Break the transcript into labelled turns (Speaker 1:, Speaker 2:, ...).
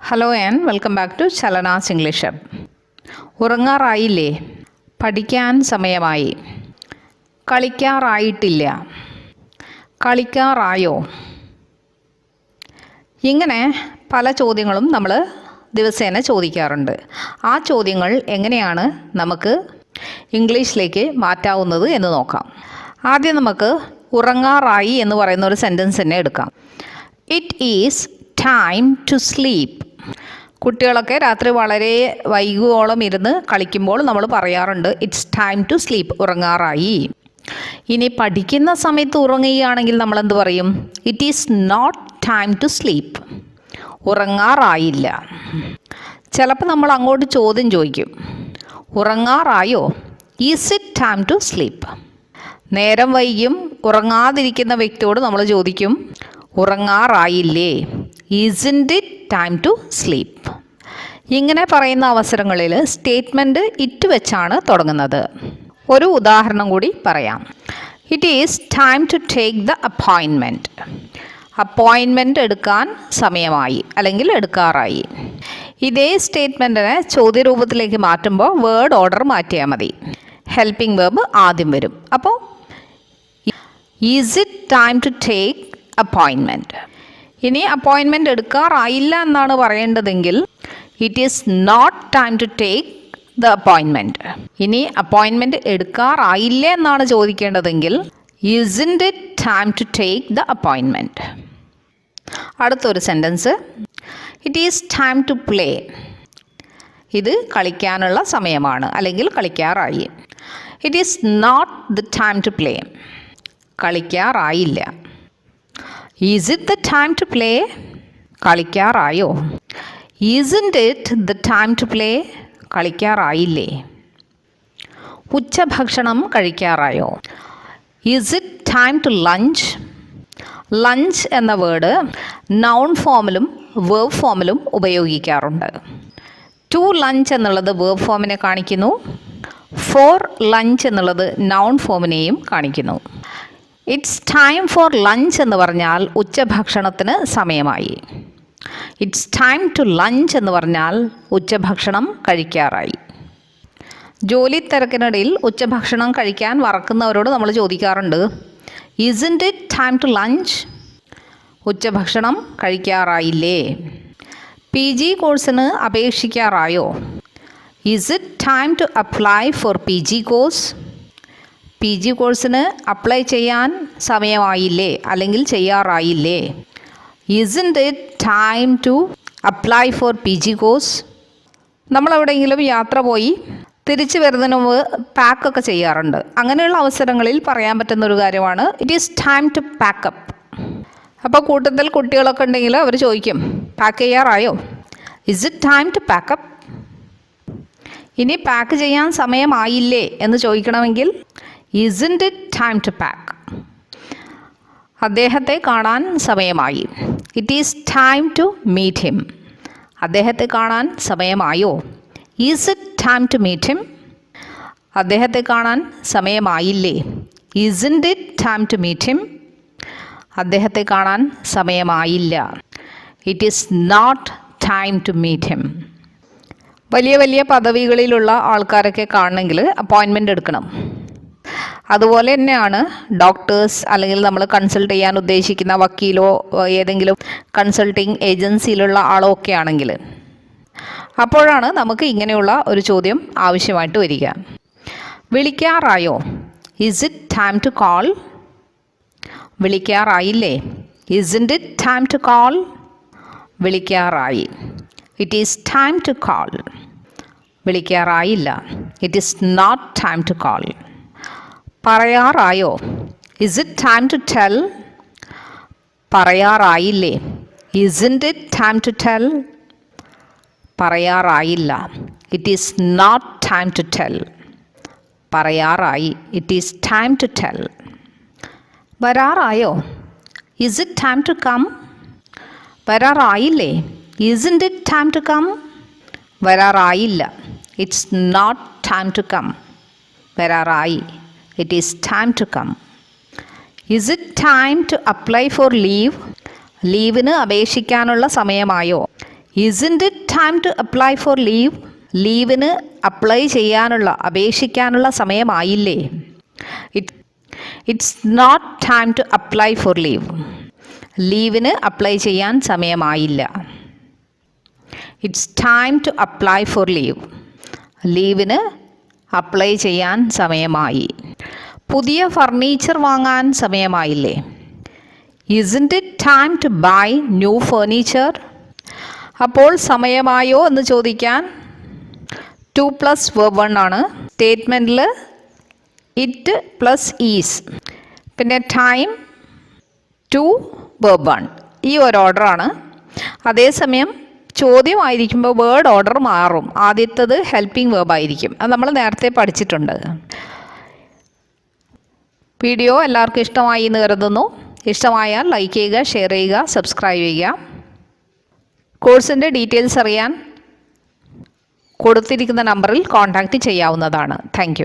Speaker 1: Hello and welcome back to ചലനാസ് English hub. ഉറങ്ങാറായില്ലേ? പഠിക്കാൻ സമയമായി. കളിക്കാറായിട്ടില്ല. കളിക്കാറായോ? ഇങ്ങനെ പല ചോദ്യങ്ങളും നമ്മൾ ദിവസേന ചോദിക്കാറുണ്ട്. ആ ചോദ്യങ്ങൾ എങ്ങനെയാണ് നമുക്ക് ഇംഗ്ലീഷിലേക്ക് മാറ്റാവുന്നത് എന്ന് നോക്കാം. ആദ്യം നമുക്ക് ഉറങ്ങാറായി എന്ന് പറയുന്ന ഒരു സെൻറ്റൻസ് തന്നെ എടുക്കാം. It is time to sleep. കുട്ടികളൊക്കെ രാത്രി വളരെ വൈകുവോളം ഇരുന്ന് കളിക്കുമ്പോൾ നമ്മൾ പറയാറുണ്ട് ഇറ്റ്സ് ടൈം ടു സ്ലീപ്പ്, ഉറങ്ങാറായി. ഇനി പഠിക്കുന്ന സമയത്ത് ഉറങ്ങുകയാണെങ്കിൽ നമ്മൾ എന്ത് പറയും? It is not time to sleep, ഉറങ്ങാറായില്ല. ചിലപ്പോൾ നമ്മൾ അങ്ങോട്ട് ചോദ്യം ചോദിക്കും, ഉറങ്ങാറായോ? Is it time to sleep. നേരം വൈകിയും ഉറങ്ങാതിരിക്കുന്ന വ്യക്തിയോട് നമ്മൾ ചോദിക്കും, ഉറങ്ങാറായില്ലേ? Isn't it time to sleep. ഇങ്ങനെ പറയുന്ന അവസരങ്ങളിൽ സ്റ്റേറ്റ്മെൻറ്റ് ഇറ്റ് വെച്ചാണ് തുടങ്ങുന്നത്. ഒരു ഉദാഹരണം കൂടി പറയാം. It is time to take the appointment. Appointment എടുക്കാൻ സമയമായി അല്ലെങ്കിൽ എടുക്കാറായി. ഇതേ സ്റ്റേറ്റ്മെൻറ്റിനെ ചോദ്യരൂപത്തിലേക്ക് മാറ്റുമ്പോൾ വേർഡ് ഓർഡർ മാറ്റിയാൽ മതി. ഹെൽപ്പിംഗ് വെർബ് ആദ്യം വരും. അപ്പോൾ is it time to take appointment. ഇനി അപ്പോയിൻമെൻറ്റ് എടുക്കാറായില്ല എന്നാണ് പറയേണ്ടതെങ്കിൽ it is not time to take the appointment. ഇനി അപ്പോയിൻമെൻറ്റ് എടുക്കാറായില്ല എന്നാണ് ചോദിക്കേണ്ടതെങ്കിൽ isn't it time to take the appointment. അടുത്തൊരു sentence, it is time to play. ഇത് കളിക്കാനുള്ള സമയമാണ് അല്ലെങ്കിൽ കളിക്കാറായി. It is not the time to play, കളിക്കാറായില്ല. Is it the time to play, കളിക്കാറായോ? Isn't it the time to play, കളിക്കാറായില്ലേ? ഉച്ചഭക്ഷണം കഴിക്കാറായോ? Is it time to lunch. Lunch എന്ന വേർഡ് നൗൺ ഫോമിലും വേർബ് ഫോമിലും ഉപയോഗിക്കാറുണ്ട്. ടു ലഞ്ച് എന്നുള്ളത് വേർബ് ഫോമിനെ കാണിക്കുന്നു. ഫോർ ലഞ്ച് എന്നുള്ളത് നൗൺ ഫോമിനെയും കാണിക്കുന്നു. ഇറ്റ്സ് ടൈം ഫോർ ലഞ്ച് എന്ന് പറഞ്ഞാൽ ഉച്ചഭക്ഷണത്തിന് സമയമായി. ഇറ്റ്സ് ടൈം ടു ലഞ്ച് എന്ന് പറഞ്ഞാൽ ഉച്ചഭക്ഷണം കഴിക്കാറായി. ജോലി തിരക്കിനിടയിൽ ഉച്ചഭക്ഷണം കഴിക്കാൻ മറക്കുന്നവരോട് നമ്മൾ ചോദിക്കാറുണ്ട്, isn't it time to lunch, ഉച്ചഭക്ഷണം കഴിക്കാറായില്ലേ? PG കോഴ്സിന് അപേക്ഷിക്കാറായോ? Is it time to apply for PG course. PG കോഴ്സിന് അപ്ലൈ ചെയ്യാൻ സമയമായില്ലേ അല്ലെങ്കിൽ ചെയ്യാറായില്ലേ? Isn't it time to apply for PG course. നമ്മളെവിടെയെങ്കിലും യാത്ര പോയി തിരിച്ചു വരുന്നതിന് മുമ്പ് പാക്കൊക്കെ ചെയ്യാറുണ്ട്. അങ്ങനെയുള്ള അവസരങ്ങളിൽ പറയാൻ പറ്റുന്ന ഒരു കാര്യമാണ് it is time to pack up. അപ്പോൾ കൂട്ടത്തിൽ കുട്ടികളൊക്കെ ഉണ്ടെങ്കിൽ അവർ ചോദിക്കും, പാക്ക് ചെയ്യാറായോ? Is it time to pack up. ഇനി പാക്ക് ചെയ്യാൻ സമയമായില്ലേ എന്ന് ചോദിക്കണമെങ്കിൽ isn't it time to pack. അദ്ദേഹത്തെ കാണാൻ സമയമായി. It is time to meet him. അദ്ദേഹത്തെ കാണാൻ സമയമായോ? Is it time to meet him. അദ്ദേഹത്തെ കാണാൻ സമയമായില്ലേ? Isn't it time to meet him. അദ്ദേഹത്തെ കാണാൻ സമയമായില്ല. It is not time to meet him. വലിയ വലിയ പദവികളിലുള്ള ആൾക്കാരൊക്കെ കാണണമെങ്കിൽ അപ്പോയിൻമെൻ്റ് എടുക്കണം. അതുപോലെ തന്നെയാണ് ഡോക്ടേഴ്സ് അല്ലെങ്കിൽ നമ്മൾ കൺസൾട്ട് ചെയ്യാൻ ഉദ്ദേശിക്കുന്ന വക്കീലോ ഏതെങ്കിലും കൺസൾട്ടിങ് ഏജൻസിയിലുള്ള ആളോ ഒക്കെ ആണെങ്കിൽ അപ്പോഴാണ് നമുക്ക് ഇങ്ങനെയുള്ള ഒരു ചോദ്യം ആവശ്യമായിട്ട് വരിക. വിളിക്കാറായോ? Is it time to call. വിളിക്കാറായില്ലേ? Isn't it time to call. വിളിക്കാറായി. It is time to call. വിളിക്കാറായില്ല. It is not time to call. പറയാറായോ? Is it time to tell. പറയാറായില്ലേ? Isn't it time to tell. പറയാറായില്ല. It is not time to tell. പറയാറായി. It is time to tell. വരാറായോ? Is it time to come. വരാറായില്ലേ? Isn't it time to come. വരാറായില്ല. It's not time to come. വരാറായി. It is time to come. Is it time to apply for leave. ലീവിന് അപേക്ഷിക്കാനുള്ള സമയമായോ? Isn't it time to apply for leave? ലീവിന് അപേക്ഷിക്കാനുള്ള സമയമായില്ലേ? It's not time to apply for leave. ലീവിന് apply ചെയ്യാൻ സമയമായില്ല. It's time to apply for leave. ലീവിന് അപ്ലൈ ചെയ്യാൻ സമയമായി. പുതിയ ഫർണിച്ചർ വാങ്ങാൻ സമയമായില്ലേ? Isn't it time to buy new furniture? അപ്പോൾ സമയമായോ എന്ന് ചോദിക്കാൻ 2 + verb 1 ആണ്. സ്റ്റേറ്റ്മെൻറ്റിൽ ഇറ്റ് പ്ലസ് ഈസ്, പിന്നെ ടൈം 2 verb 1, ഈ ഒരു ഓർഡറാണ്. അതേസമയം ചോദ്യമായിരിക്കുമ്പോൾ വേർഡ് ഓർഡർ മാറും. ആദ്യത്തേത് ഹെൽപ്പിംഗ് വേർബ് ആയിരിക്കും. അത് നമ്മൾ നേരത്തെ പഠിച്ചിട്ടുണ്ട്. വീഡിയോ എല്ലാവർക്കും ഇഷ്ടമായി എന്ന് കരുതുന്നു. ഇഷ്ടമായാൽ ലൈക്ക് ചെയ്യുക, ഷെയർ ചെയ്യുക, സബ്സ്ക്രൈബ് ചെയ്യുക. കോഴ്സിൻ്റെ ഡീറ്റെയിൽസ് അറിയാൻ കൊടുത്തിരിക്കുന്ന നമ്പറിൽ കോൺടാക്റ്റ് ചെയ്യാവുന്നതാണ്. താങ്ക്